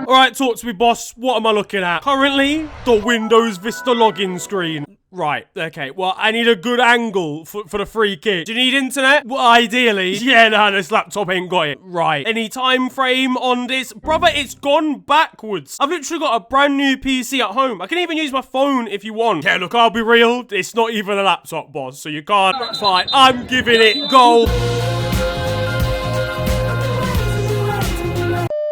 Alright, talk to me, boss. What am I looking at? Currently, the Windows Vista login screen. Right, okay, well, I need a good angle for the free kick. Do you need internet? Well, ideally. Yeah, no, this laptop ain't got it. Right, any time frame on this? Brother, it's gone backwards. I've literally got a brand new PC at home. I can even use my phone if you want. Yeah, look, I'll be real. It's not even a laptop, boss, so you can't. Fine, I'm giving it gold.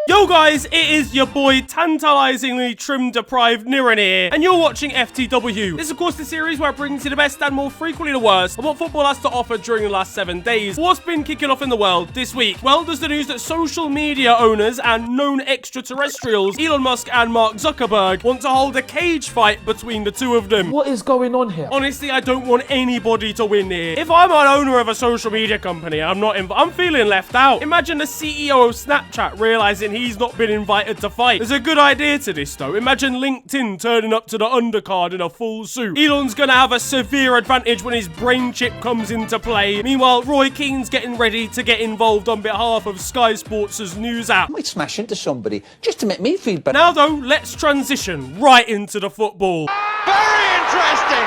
Yo guys, it is your boy, tantalizingly trim-deprived Niran here, and you're watching FTW. This is of course the series where I bring you the best and more frequently the worst of what football has to offer during the last 7 days. What's been kicking off in the world this week? Well, there's the news that social media owners and known extraterrestrials, Elon Musk and Mark Zuckerberg, want to hold a cage fight between the two of them. What is going on here? Honestly, I don't want anybody to win here. If I'm an owner of a social media company, I'm feeling left out. Imagine the CEO of Snapchat realizing he's not been invited to fight. There's a good idea to this though. Imagine LinkedIn turning up to the undercard in a full suit. Elon's gonna have a severe advantage when his brain chip comes into play. Meanwhile, Roy Keane's getting ready to get involved on behalf of Sky Sports' news app. I might smash into somebody just to make me feel better. Now though, let's transition right into the football. Very interesting!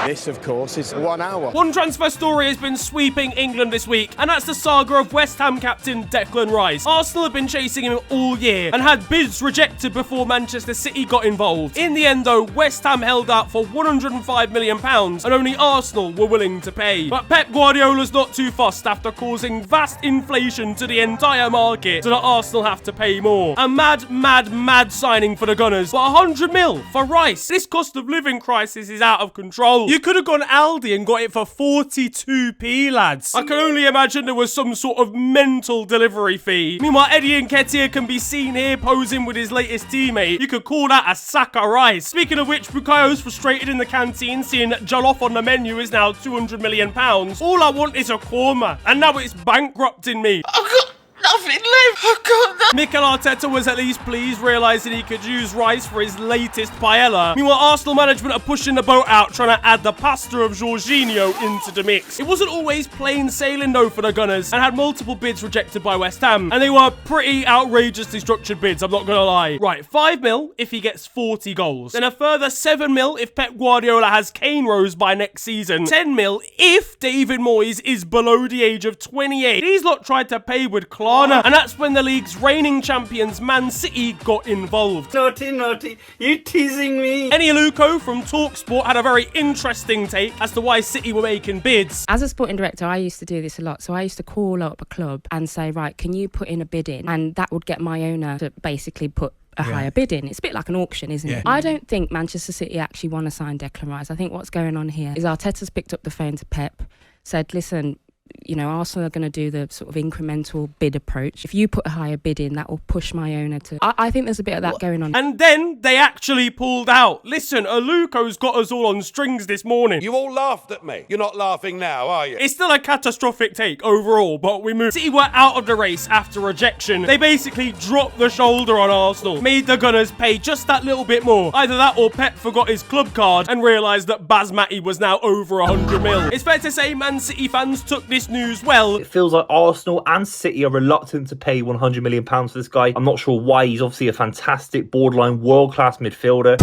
This, of course, is 1 hour. One transfer story has been sweeping England this week, and that's the saga of West Ham captain Declan Rice. Arsenal have been chasing him all year and had bids rejected before Manchester City got involved. In the end though, West Ham held out for £105 million and only Arsenal were willing to pay. But Pep Guardiola's not too fussed after causing vast inflation to the entire market so that Arsenal have to pay more. A mad signing for the Gunners, but 100 mil for Rice. This cost of living crisis is out of control. You could have gone Aldi and got it for 42p, lads. I can only imagine there was some sort of mental delivery fee. Meanwhile, Eddie Nketiah can be seen here posing with his latest teammate. You could call that a Saga Rice. Speaking of which, Bukayo's frustrated in the canteen seeing that jollof on the menu is now £200 million. All I want is a korma, and now it's bankrupting me. I've got nothing left. I've got nothing. Mikel Arteta was at least pleased, realising he could use Rice for his latest paella. Meanwhile, Arsenal management are pushing the boat out, trying to add the pasta of Jorginho into the mix. It wasn't always plain sailing though for the Gunners, and had multiple bids rejected by West Ham. And they were pretty outrageously structured bids, I'm not gonna lie. Right, 5 mil if he gets 40 goals. Then a further 7 mil if Pep Guardiola has Kane Rose by next season. 10 mil if David Moyes is below the age of 28. These lot tried to pay with Klarna, and that's when the league's reigning champions Man City got involved. Naughty, you teasing me? Eni Aluko from TalkSport had a very interesting take as to why City were making bids. As a sporting director, I used to do this a lot. So I used to call up a club and say, right, can you put in a bid in? And that would get my owner to basically put a higher bid in. It's a bit like an auction, isn't it? I don't think Manchester City actually want to sign Declan Rice. I think what's going on here is Arteta's picked up the phone to Pep, said, listen, you know, Arsenal are going to do the sort of incremental bid approach. If you put a higher bid in, that will push my owner to... I think there's a bit of that going on. And then they actually pulled out. Listen, Aluko's got us all on strings this morning. You all laughed at me. You're not laughing now, are you? It's still a catastrophic take overall, but we moved. City were out of the race after rejection. They basically dropped the shoulder on Arsenal, made the Gunners pay just that little bit more. Either that or Pep forgot his club card and realised that Basmati was now over 100 mil. It's fair to say Man City fans took this news well. It feels like Arsenal and City are reluctant to pay £100 million for this guy. I'm not sure why. He's obviously a fantastic, borderline world-class midfielder.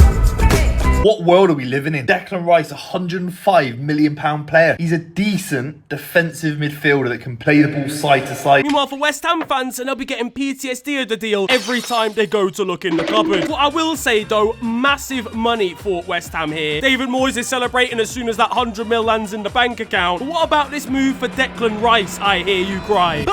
What world are we living in? Declan Rice, £105 million player. He's a decent defensive midfielder that can play the ball side to side. Meanwhile, for West Ham fans, they'll be getting PTSD of the deal every time they go to look in the cupboard. What I will say though, massive money for West Ham here. David Moyes is celebrating as soon as that 100 mil lands in the bank account. But what about this move for Declan Rice, I hear you cry?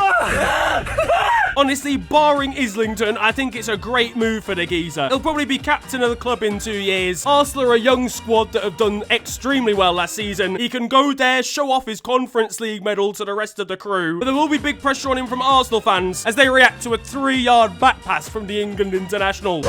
Honestly, barring Islington, I think it's a great move for the geezer. He'll probably be captain of the club in 2 years. Arsenal are a young squad that have done extremely well last season. He can go there, show off his Conference League medal to the rest of the crew. But there will be big pressure on him from Arsenal fans as they react to a 3-yard back pass from the England international.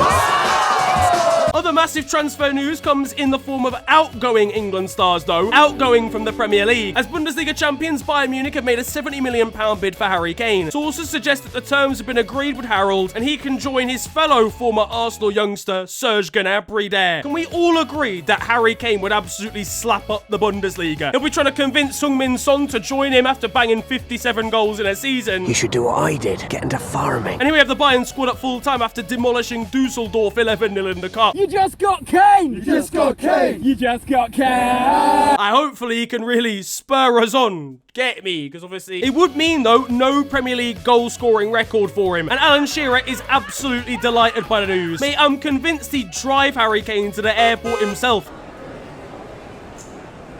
Other massive transfer news comes in the form of outgoing England stars though, outgoing from the Premier League, as Bundesliga champions Bayern Munich have made a £70 million bid for Harry Kane. Sources suggest that the terms have been agreed with Harold and he can join his fellow former Arsenal youngster Serge Gnabry there. Can we all agree that Harry Kane would absolutely slap up the Bundesliga? He'll be trying to convince Heung-min Son to join him after banging 57 goals in a season. You should do what I did, get into farming. And here we have the Bayern squad at full time after demolishing Dusseldorf 11-0 in the cup. You just got Kane! You just got Kane! You just got Kane! Hopefully he can really spur us on. Get me? Because obviously it would mean though no Premier League goal scoring record for him, and Alan Shearer is absolutely delighted by the news. Mate, I'm convinced he'd drive Harry Kane to the airport himself.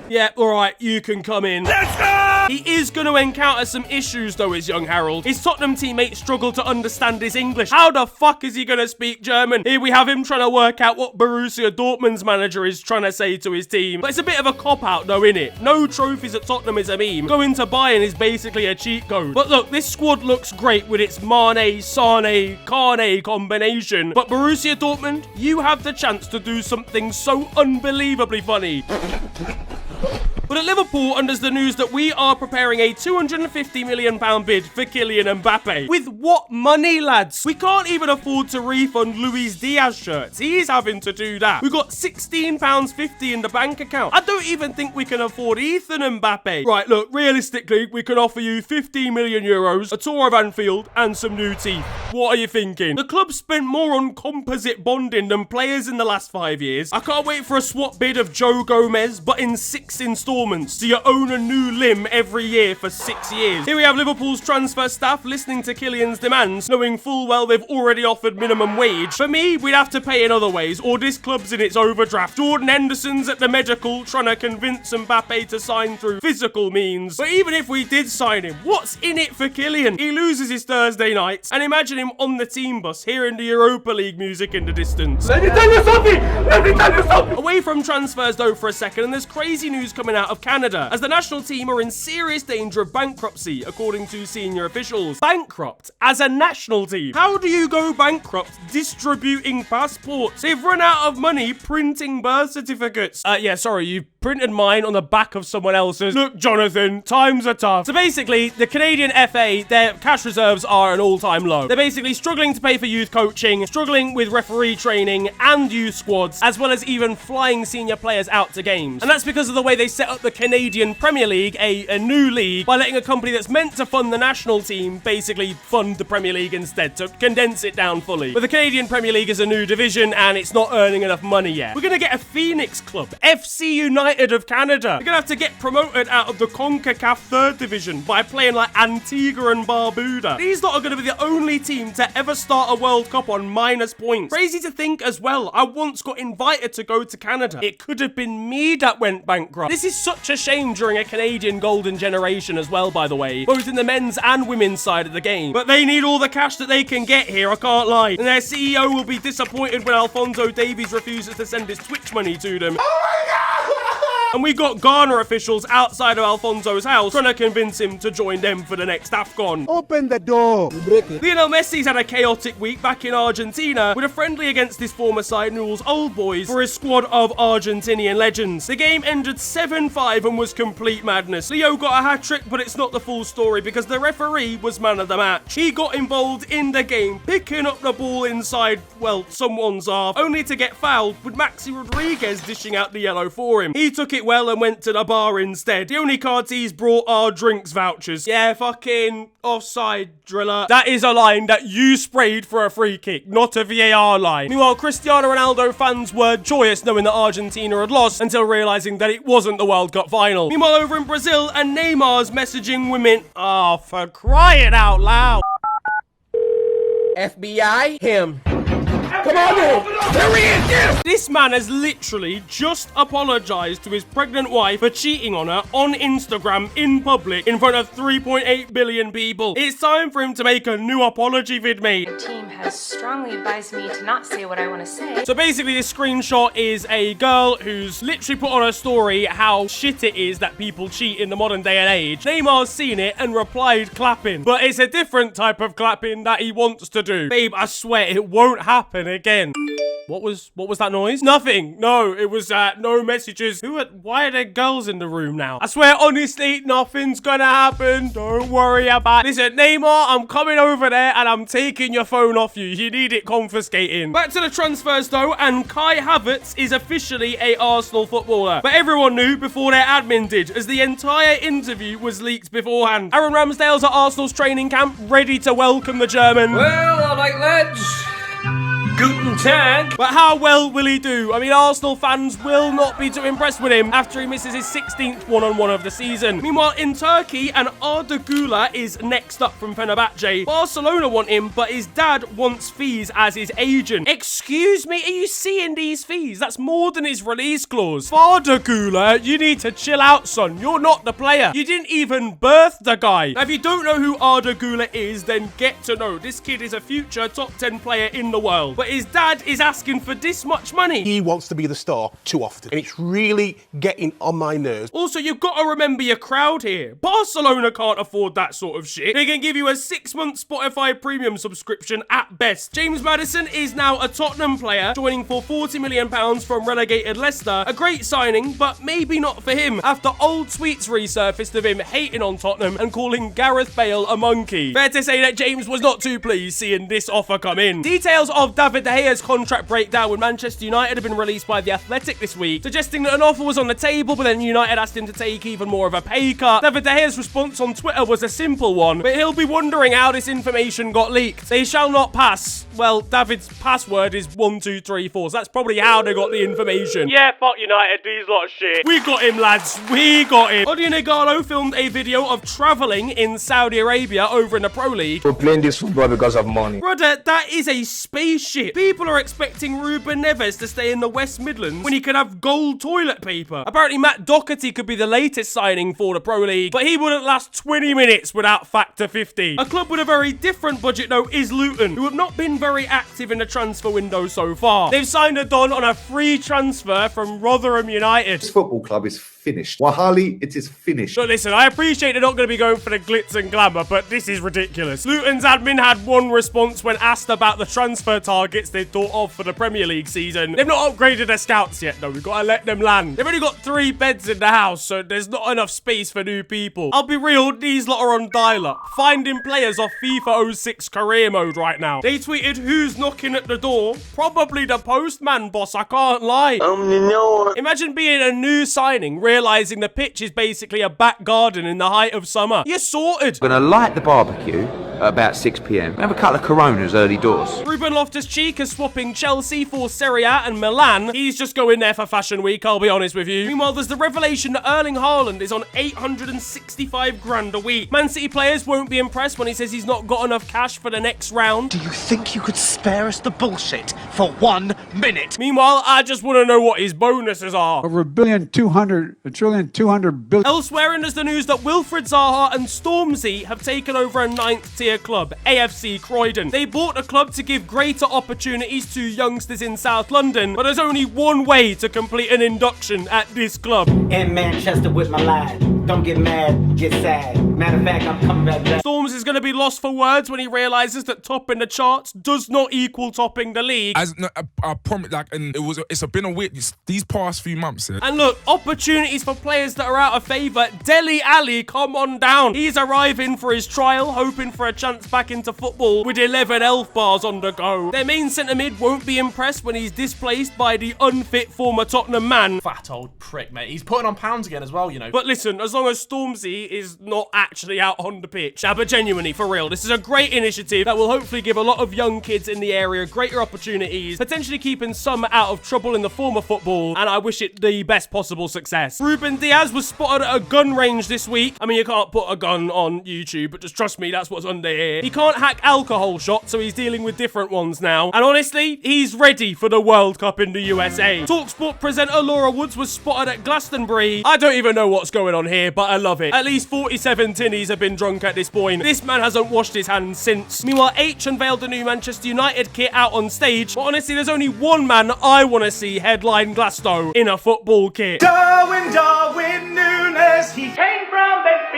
Yeah, alright, you can come in. Let's go! He is going to encounter some issues though, is young Harold. His Tottenham teammates struggle to understand his English. How the fuck is he going to speak German? Here we have him trying to work out what Borussia Dortmund's manager is trying to say to his team. But it's a bit of a cop-out though, innit? No trophies at Tottenham is a meme. Going to Bayern is basically a cheat code. But look, this squad looks great with its Mane, Sane, Kane combination. But Borussia Dortmund, you have the chance to do something so unbelievably funny. But at Liverpool, unders the news that we are preparing a £250 million bid for Kylian Mbappe. With what money, lads? We can't even afford to refund Luis Diaz shirts. He's having to do that. We've got £16.50 in the bank account. I don't even think we can afford Ethan Mbappe. Right, look, realistically, we can offer you €15 million, a tour of Anfield, and some new teeth. What are you thinking? The club spent more on composite bonding than players in the last 5 years. I can't wait for a swap bid of Joe Gomez, but in 6 installments. So you own a new limb every year for 6 years. Here we have Liverpool's transfer staff listening to Kylian's demands, knowing full well they've already offered minimum wage. For me, we'd have to pay in other ways, or this club's in its overdraft. Jordan Henderson's at the medical trying to convince Mbappe to sign through physical means. But even if we did sign him, what's in it for Kylian? He loses his Thursday nights, and imagine him on the team bus hearing the Europa League music in the distance. Let me tell you something! Let me tell you something! Away from transfers though for a second, and there's crazy news coming out of Canada, as the national team are in serious danger of bankruptcy, according to senior officials. Bankrupt as a national team? How do you go bankrupt distributing passports? They've run out of money printing birth certificates. Yeah, sorry, you printed mine on the back of someone else's. Look, Jonathan, times are tough. So basically, the Canadian FA, their cash reserves are an all-time low. They're basically struggling to pay for youth coaching, struggling with referee training and youth squads, as well as even flying senior players out to games. And that's because of the way they set up the Canadian Premier League, a new league, by letting a company that's meant to fund the national team basically fund the Premier League instead, to condense it down fully. But the Canadian Premier League is a new division and it's not earning enough money yet. We're gonna get a Phoenix club, FC United of Canada. We're gonna have to get promoted out of the CONCACAF 3rd division by playing like Antigua and Barbuda. These lot are gonna be the only team to ever start a World Cup on minus points. Crazy to think as well, I once got invited to go to Canada. It could have been me that went bankrupt. This is such a shame during a Canadian golden generation as well, by the way, both in the men's and women's side of the game. But they need all the cash that they can get here, I can't lie. And their CEO will be disappointed when Alphonso Davies refuses to send his Twitch money to them. Oh my God! And we got Ghana officials outside of Alfonso's house trying to convince him to join them for the next AFCON. Open the door. Lionel Messi's had a chaotic week back in Argentina with a friendly against his former side Newell's Old Boys for his squad of Argentinian legends. The game ended 7-5 and was complete madness. Leo got a hat-trick, but it's not the full story because the referee was man of the match. He got involved in the game, picking up the ball inside, well, someone's half, only to get fouled with Maxi Rodriguez dishing out the yellow for him. He took it well and went to the bar instead. The only cards he's brought are drinks vouchers. Yeah, fucking offside, driller. That is a line that you sprayed for a free kick, not a VAR line. Meanwhile, Cristiano Ronaldo fans were joyous knowing that Argentina had lost until realising that it wasn't the World Cup final. Meanwhile, over in Brazil, and Neymar's messaging women, oh, for crying out loud. FBI, him. Come on, there he is, yeah. This man has literally just apologised to his pregnant wife for cheating on her on Instagram in public in front of 3.8 billion people. It's time for him to make a new apology vid, mate. The team has strongly advised me to not say what I want to say. So basically this screenshot is a girl who's literally put on her story how shit it is that people cheat in the modern day and age. Neymar's seen it and replied clapping, but it's a different type of clapping that he wants to do. Babe, I swear it won't happen again. What was that noise? Nothing. No, it was no messages. Why are there girls in the room now? I swear, honestly, nothing's gonna happen. Don't worry about it. Listen, Neymar, I'm coming over there and I'm taking your phone off you. You need it confiscating. Back to the transfers though, and Kai Havertz is officially a Arsenal footballer. But everyone knew before their admin did, as the entire interview was leaked beforehand. Aaron Ramsdale's at Arsenal's training camp, ready to welcome the German. Well, all right, lads. Guten Tag. But how well will he do? I mean, Arsenal fans will not be too impressed with him after he misses his 16th one-on-one of the season. Meanwhile, in Turkey, an Arda Güler is next up from Fenerbahce. Barcelona want him, but his dad wants fees as his agent. Excuse me, are you seeing these fees? That's more than his release clause. Arda Güler, you need to chill out, son. You're not the player. You didn't even birth the guy. Now, if you don't know who Arda Güler is, then get to know. This kid is a future top 10 player in the world. But his dad is asking for this much money. He wants to be the star too often, and it's really getting on my nerves. Also, you've got to remember your crowd here. Barcelona can't afford that sort of shit. They can give you a 6-month Spotify premium subscription at best. James Maddison is now a Tottenham player, joining for £40 million from relegated Leicester. A great signing, but maybe not for him, after old tweets resurfaced of him hating on Tottenham and calling Gareth Bale a monkey. Fair to say that James was not too pleased seeing this offer come in. Details of David De Gea's contract breakdown with Manchester United have been released by The Athletic this week, suggesting that an offer was on the table, but then United asked him to take even more of a pay cut. David De Gea's response on Twitter was a simple one, but he'll be wondering how this information got leaked. They shall not pass. Well, David's password is 1234, so that's probably how they got the information. Yeah, fuck United, these lot of shit. We got him, lads. We got him. Odion Igalo filmed a video of travelling in Saudi Arabia over in the Pro League. We're playing this football because of money. Brother, that is a spaceship. People are expecting Ruben Neves to stay in the West Midlands when he could have gold toilet paper. Apparently, Matt Doherty could be the latest signing for the Pro League, but he wouldn't last 20 minutes without Factor 50. A club with a very different budget, though, is Luton, who have not been very active in the transfer window so far. They've signed a Don on a free transfer from Rotherham United. This football club is finished. Wahali, it is finished. So listen, I appreciate they're not going to be going for the glitz and glamour, but this is ridiculous. Luton's admin had one response when asked about the transfer targets they thought of for the Premier League season. They've not upgraded their scouts yet, though. We've got to let them land. They've only got 3 beds in the house, so there's not enough space for new people. I'll be real, these lot are on dial-up, finding players off FIFA 06 career mode right now. They tweeted, who's knocking at the door? Probably the postman, boss, I can't lie. No. Imagine being a new signing, realising the pitch is basically a back garden in the height of summer. You're sorted. Gonna light the barbecue at about 6 p.m. Have a couple of Coronas early doors. Ruben Loftus-Cheek is swapping Chelsea for Serie A and Milan. He's just going there for Fashion Week, I'll be honest with you. Meanwhile, there's the revelation that Erling Haaland is on 865 grand a week. Man City players won't be impressed when he says he's not got enough cash for the next round. Do you think you could spare us the bullshit for 1 minute? Meanwhile, I just want to know what his bonuses are. Over $1.2 trillion. Elsewhere, and there's the news that Wilfried Zaha and Stormzy have taken over a 9th tier club, AFC Croydon. They bought a club to give greater opportunities to youngsters in South London, but there's only one way to complete an induction at this club. In Manchester with my lad. Don't get mad, get sad. Matter of fact, I'm coming back. Storms is going to be lost for words when he realizes that topping the charts does not equal topping the league. I promise, and it's been a weird these past few months. Yeah. And look, opportunities for players that are out of favour. Dele Alli, come on down. He's arriving for his trial, hoping for a chance back into football with 11 health bars on the go. Their main centre mid won't be impressed when he's displaced by the unfit former Tottenham man. Fat old prick, mate. He's putting on pounds again as well, you know. But listen, as long as Stormzy is not actually out on the pitch. Nah, but genuinely, for real, this is a great initiative that will hopefully give a lot of young kids in the area greater opportunities, potentially keeping some out of trouble in the former football, and I wish it the best possible success. Ruben Diaz was spotted at a gun range this week. I mean, you can't put a gun on YouTube, but just trust me, that's what's under here. He can't hack alcohol shots, so he's dealing with different ones now. And honestly, he's ready for the World Cup in the USA. TalkSport presenter Laura Woods was spotted at Glastonbury. I don't even know what's going on here, but I love it. At least 47 tinnies have been drunk at this point. This man hasn't washed his hands since. Meanwhile, H unveiled the new Manchester United kit out on stage, but honestly, there's only one man I want to see headline Glasgow in a football kit. Darwin Núñez, he came from Benfica.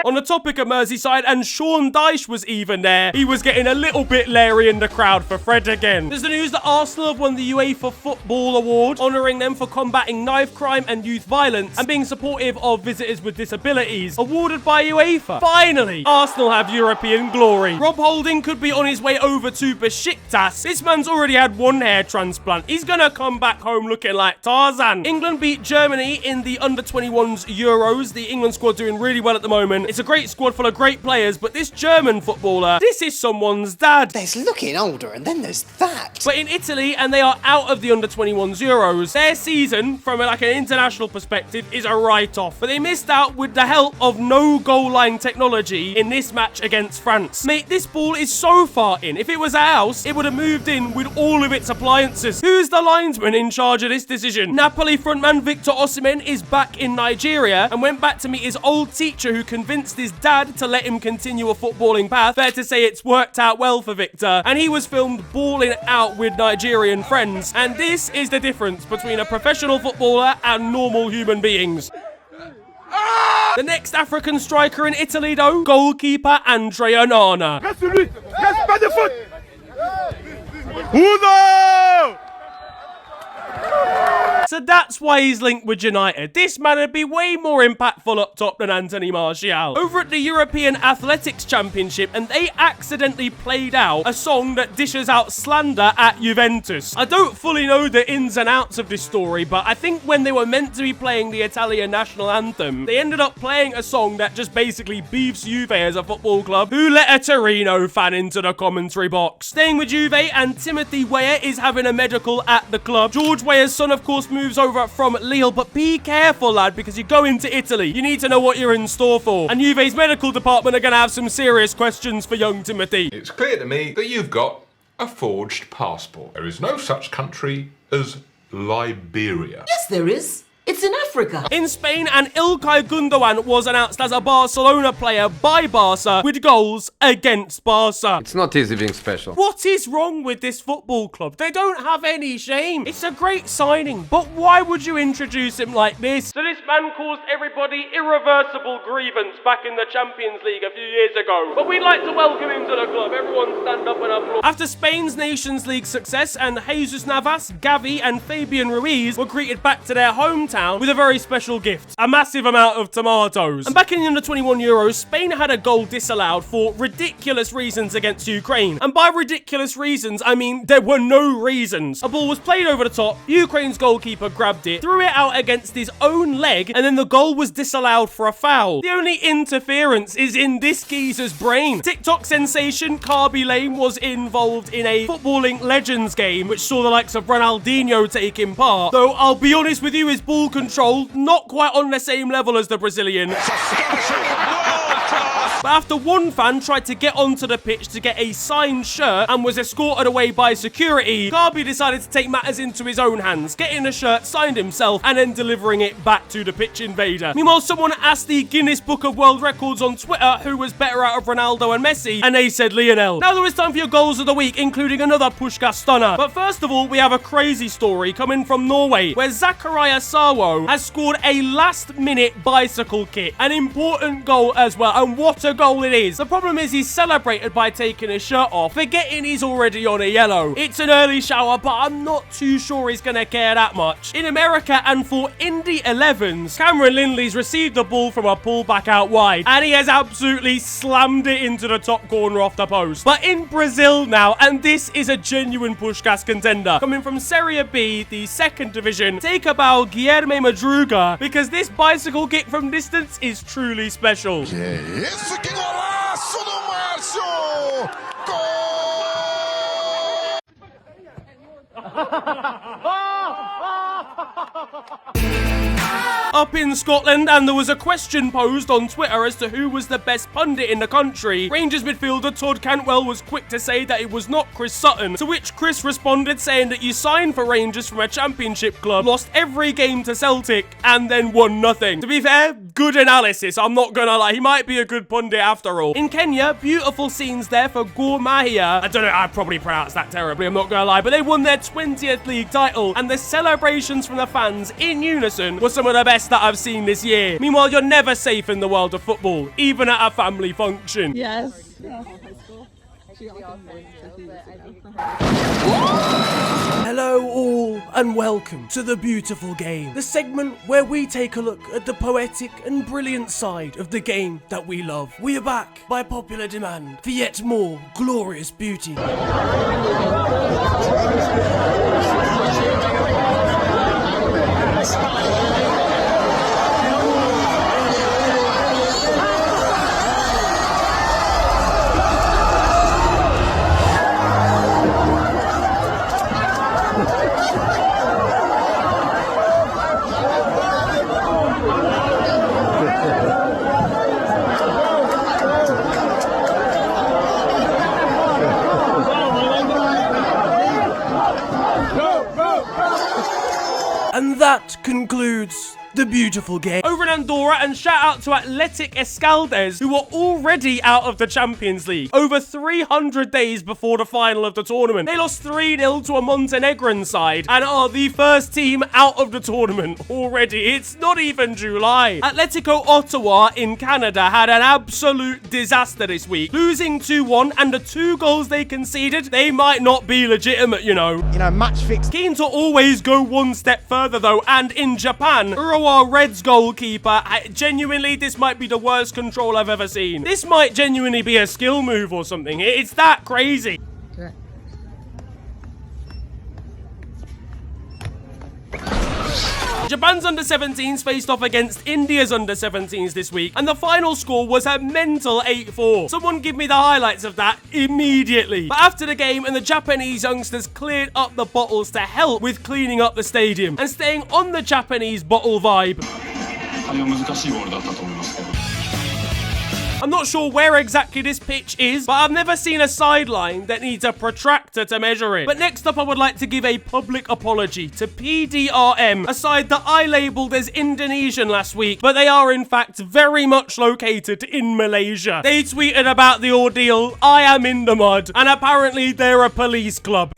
On the topic of Merseyside, and Sean Dyche was even there. He was getting a little bit leery in the crowd for Fred again. There's the news that Arsenal have won the UEFA Football Award, honouring them for combating knife crime and youth violence and being supportive of visitors with disabilities. Awarded by UEFA. Finally, Arsenal have European glory. Rob Holding could be on his way over to Besiktas. This man's already had one hair transplant. He's gonna come back home looking like Tarzan. England beat Germany in the under-21s Euros. The England squad doing really well at the moment. It's a great squad full of great players, but this German footballer, this is someone's dad. There's looking older and then there's that. But in Italy, and they are out of the under-21s Euros, their season, from like an international perspective, is a write-off. But they missed out with the help of no goal line technology in this match against France. Mate, this ball is so far in. If it was a house, it would have moved in with all of its appliances. Who's the linesman in charge of this decision? Napoli frontman Victor Osimhen is back in Nigeria and went back to meet his old teacher who convinced his dad to let him continue a footballing path. Fair to say it's worked out well for Victor, and he was filmed balling out with Nigerian friends. And this is the difference between a professional footballer and normal human beings. The next African striker in Italy, though, goalkeeper Andrea Nana. So that's why he's linked with United. This man would be way more impactful up top than Anthony Martial. Over at the European Athletics Championship, and they accidentally played out a song that dishes out slander at Juventus. I don't fully know the ins and outs of this story, but I think when they were meant to be playing the Italian national anthem, they ended up playing a song that just basically beefs Juve as a football club. Who let a Torino fan into the commentary box? Staying with Juve, and Timothy Weah is having a medical at the club. George Weah's son, of course, moves over from Lille, but be careful, lad, because you go into Italy. You need to know what you're in store for. And Juve's medical department are going to have some serious questions for young Timothy. It's clear to me that you've got a forged passport. There is no such country as Liberia. Yes, there is. It's in Africa. In Spain, and Ilkay Gundogan was announced as a Barcelona player by Barca with goals against Barca. It's not easy being special. What is wrong with this football club? They don't have any shame. It's a great signing, but why would you introduce him like this? So this man caused everybody irreversible grievance back in the Champions League a few years ago. But we'd like to welcome him to the club. Everyone stand up and applaud. After Spain's Nations League success, and Jesus Navas, Gavi and Fabian Ruiz were greeted back to their hometown with a very special gift, a massive amount of tomatoes. And back in the under-21 Euros, Spain had a goal disallowed for ridiculous reasons against Ukraine. And by ridiculous reasons, I mean there were no reasons. A ball was played over the top, Ukraine's goalkeeper grabbed it, threw it out against his own leg, and then the goal was disallowed for a foul. The only interference is in this geezer's brain. TikTok sensation Carby Lane was involved in a footballing legends game, which saw the likes of Ronaldinho taking part. Though I'll be honest with you, his ball control not quite on the same level as the Brazilian. But after one fan tried to get onto the pitch to get a signed shirt and was escorted away by security, Garby decided to take matters into his own hands, getting a shirt signed himself and then delivering it back to the pitch invader. Meanwhile, someone asked the Guinness Book of World Records on Twitter who was better out of Ronaldo and Messi, and they said Lionel. Now there is time for your goals of the week, including another Pushka stunner. But first of all, we have a crazy story coming from Norway, where Zachariah Sarwo has scored a last-minute bicycle kick. An important goal as well, and what a goal it is. The problem is he's celebrated by taking his shirt off, forgetting he's already on a yellow. It's an early shower, but I'm not too sure he's gonna care that much. In America, and for Indy 11s, Cameron Lindley's received the ball from a pullback out wide, and he has absolutely slammed it into the top corner off the post. But in Brazil now, and this is a genuine Pushkas contender, coming from Serie B, the second division, take a bow Guilherme Madruga, because this bicycle kick from distance is truly special. Que golaço do Márcio! Up in Scotland, and there was a question posed on Twitter as to who was the best pundit in the country. Rangers midfielder Todd Cantwell was quick to say that it was not Chris Sutton, to which Chris responded saying that you signed for Rangers from a championship club, lost every game to Celtic, and then won nothing. To be fair, good analysis, I'm not gonna lie. He might be a good pundit after all. In Kenya, beautiful scenes there for Gor Mahia. I don't know, I probably pronounced that terribly, I'm not gonna lie, but they won their 20th league title, and the celebrations from the fans in unison were some of the best that I've seen this year. Meanwhile, you're never safe in the world of football, even at a family function. Yes. Hello all, and welcome to The Beautiful Game, the segment where we take a look at the poetic and brilliant side of the game that we love. We are back by popular demand for yet more glorious beauty. And that concludes The Beautiful Game. Over in Andorra, and shout out to Athletic Escaldes, who were already out of the Champions League over 300 days before the final of the tournament. They lost 3-0 to a Montenegrin side and are the first team out of the tournament already. It's not even July. Atletico Ottawa in Canada had an absolute disaster this week, losing 2-1, and the 2 goals they conceded, they might not be legitimate, you know. Match fix. Keen to always go one step further though, and in Japan, Urawa Reds goalkeeper, genuinely, this might be the worst control I've ever seen. This might genuinely be a skill move or something. It's that crazy. Okay. Japan's under-17s faced off against India's under-17s this week, and the final score was a mental 8-4. Someone give me the highlights of that immediately. But after the game, and the Japanese youngsters cleared up the bottles to help with cleaning up the stadium. And staying on the Japanese bottle vibe, I'm not sure where exactly this pitch is, but I've never seen a sideline that needs a protractor to measure it. But next up, I would like to give a public apology to PDRM, a side that I labelled as Indonesian last week, but they are in fact very much located in Malaysia. They tweeted about the ordeal, I am in the mud, and apparently they're a police club.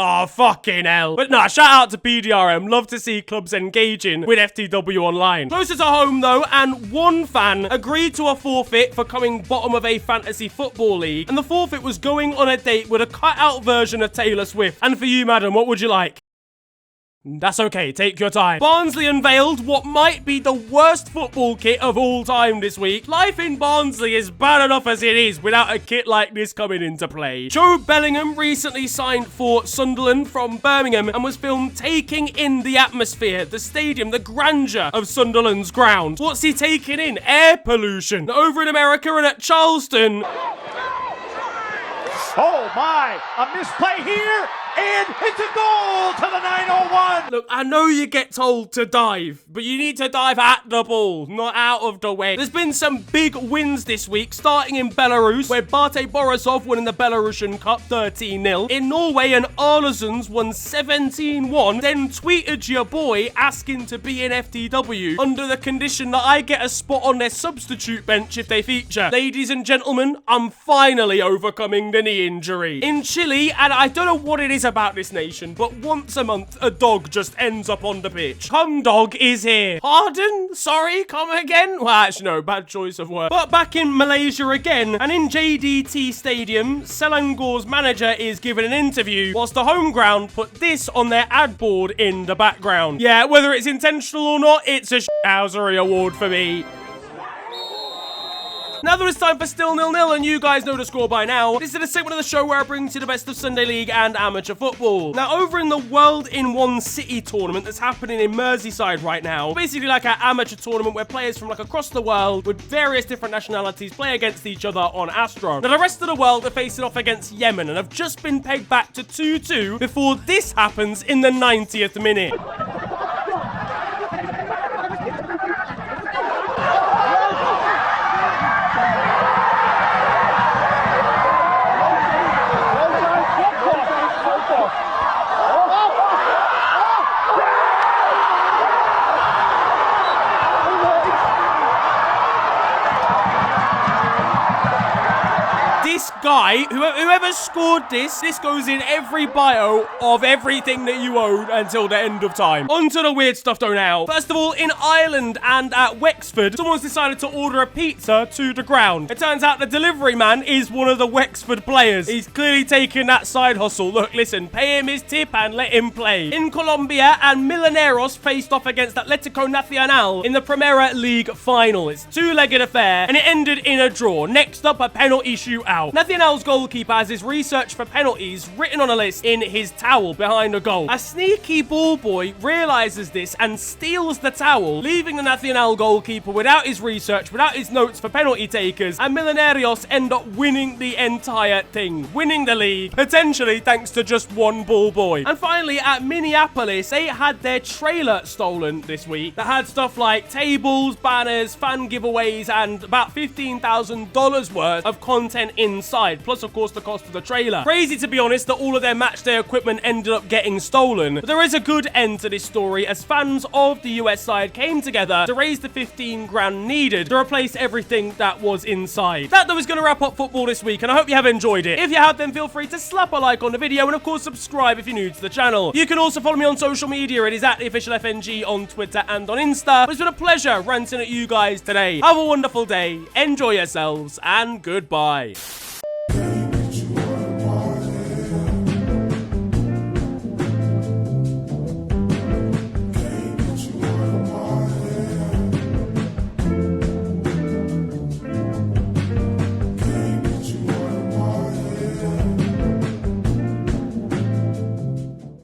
Oh, fucking hell. But nah, shout out to PDRM. Love to see clubs engaging with FTW online. Closer to home, though, and one fan agreed to a forfeit for coming bottom of a fantasy football league. And the forfeit was going on a date with a cut-out version of Taylor Swift. And for you, madam, what would you like? That's okay, take your time. Barnsley unveiled what might be the worst football kit of all time this week. Life in Barnsley is bad enough as it is without a kit like this coming into play. Joe Bellingham recently signed for Sunderland from Birmingham and was filmed taking in the atmosphere, the stadium, the grandeur of Sunderland's ground. What's he taking in? Air pollution. Over in America and at Charleston... Oh my, a misplay here, and it's a goal to the 901. Look, I know you get told to dive, but you need to dive at the ball, not out of the way. There's been some big wins this week, starting in Belarus, where Bate Borisov won in the Belarusian Cup 13-0. In Norway, and Arlesunds won 17-1, then tweeted your boy asking to be in FTW under the condition that I get a spot on their substitute bench if they feature. Ladies and gentlemen, I'm finally overcoming the knee injury. In Chile, and I don't know what it is about this nation, but once a month, a dog just ends up on the pitch. Come dog is here. Pardon? Sorry, come again? Well, actually, no, bad choice of word. But back in Malaysia again, and in JDT Stadium, Selangor's manager is giving an interview, whilst the home ground put this on their ad board in the background. Yeah, whether it's intentional or not, it's a shithousery award for me. Now that it's time for Still 0-0, and you guys know the score by now, this is a segment of the show where I bring to you the best of Sunday League and amateur football. Now, over in the World in One City tournament that's happening in Merseyside right now, basically like an amateur tournament where players from like across the world with various different nationalities play against each other on Astro. Now, the rest of the world are facing off against Yemen and have just been pegged back to 2-2 before this happens in the 90th minute. guy, whoever scored this goes in every bio of everything that you own until the end of time. On to the weird stuff though now. First of all, in Ireland and at Wexford, someone's decided to order a pizza to the ground. It turns out the delivery man is one of the Wexford players. He's clearly taking that side hustle. Look, listen, pay him his tip and let him play. In Colombia, and Miscellaneous faced off against Atletico Nacional in the Primera League final. It's a two-legged affair, and it ended in a draw. Next up, a penalty shootout. Nacional's goalkeeper has his research for penalties written on a list in his towel behind the goal. A sneaky ball boy realizes this and steals the towel, leaving the Nacional goalkeeper without his research, without his notes for penalty takers, and Miscellaneous end up winning the entire thing, winning the league, potentially thanks to just one ball boy. And finally, at Minneapolis, they had their trailer stolen this week that had stuff like tables, banners, fan giveaways, and about $15,000 worth of content inside, plus of course the cost of the trailer. Crazy, to be honest, that all of their match day equipment ended up getting stolen, but there is a good end to this story as fans of the US side came together to raise the 15 grand needed to replace everything that was inside. That though is going to wrap up football this week, and I hope you have enjoyed it. If you have, then feel free to slap a like on the video, and of course subscribe if you're new to the channel. You can also follow me on social media. It is at @theofficialfng on Twitter and on Insta. It's been a pleasure ranting at you guys today. Have a wonderful day, enjoy yourselves, and goodbye.